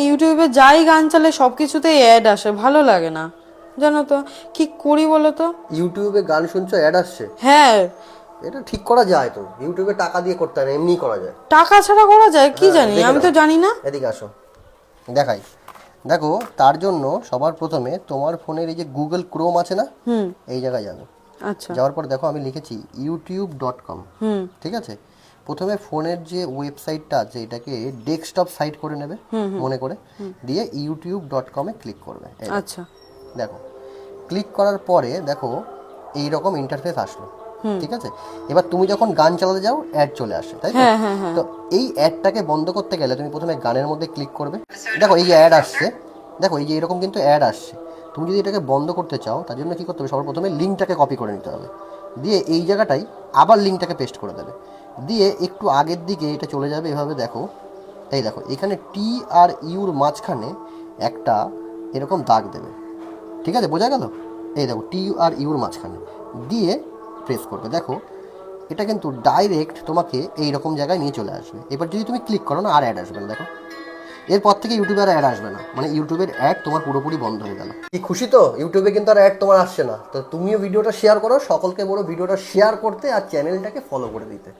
ইউটিউবে যাই গান চালে সব কিছুতেই অ্যাড আসে, ভালো লাগে না জানো তো, কি করি বলো তো। ইউটিউবে গান শুনছো, অ্যাড আসছে? হ্যাঁ। এটা ঠিক করা যায় তো, ইউটিউবে টাকা দিয়ে করতে হয় না, এমনিই করা যায়। টাকা ছাড়া করা যায় কি হ্যাঁ, জানি, দেখে আমি নাও, তো জানি না। এদিকে আসো দেখাই। দেখো, তার জন্য সবার প্রথমে তোমার ফোনের এই যে গুগল ক্রোম আছে না, এই জায়গায় যাবে। আচ্ছা। যাওয়ার পর দেখো আমি লিখেছি youtube.com। ঠিক আছে, প্রথমে ফোনের যে ওয়েবসাইটটা আছে এটাকে ডেস্কটপ সাইট করে নেবে মনে করে, দিয়ে youtube.com-এ ক্লিক করবে। এই দেখো। আচ্ছা। দেখো, ক্লিক করার পরে দেখো এই রকম ইন্টারফেস আসলো। ঠিক আছে, এবার তুমি যখন গান চালাতে যাও অ্যাড চলে আসে, তাই তো? হ্যাঁ হ্যাঁ হ্যাঁ। তো এই অ্যাডটাকে বন্ধ করতে গেলে তুমি প্রথমে গানের মধ্যে ক্লিক করবে। দেখো এই যে অ্যাড আসছে, দেখো এই যে এরকম কিন্তু অ্যাড আসছে। তুমি যদি এটাকে বন্ধ করতে চাও তার জন্য কী করতে হবে, সবার প্রথমে লিঙ্কটাকে কপি করে নিতে হবে, দিয়ে এই জায়গাটাই আবার লিঙ্কটাকে পেস্ট করে দেবে, দিয়ে একটু আগের দিকে এটা চলে যাবে এভাবে। দেখো, এই দেখো এখানে টি আর ইউর মাঝখানে একটা এরকম দাগ দেবে। ঠিক আছে, বোঝা গেল? এই দেখো টি আর ইউর মাঝখানে দিয়ে প্রেস করবে। দেখো এটা কিন্তু ডাইরেক্ট তোমাকে এই রকম জায়গায় নিয়ে চলে আসবে। এবার যদি তুমি ক্লিক করো না, আর অ্যাড আসবে না। দেখো, এরপর থেকে ইউটিউবে আর অ্যাড আসবে না, মানে ইউটিউবের অ্যাড তোমার পুরোপুরি বন্ধ হয়ে গেল। কি খুশি তো, ইউটিউবে কিন্তু আর অ্যাড তোমার আসছে না। তো তুমিও ভিডিওটা শেয়ার করো, সকলকে বলো ভিডিওটা শেয়ার করতে আর চ্যানেলটাকে ফলো করে দিতে।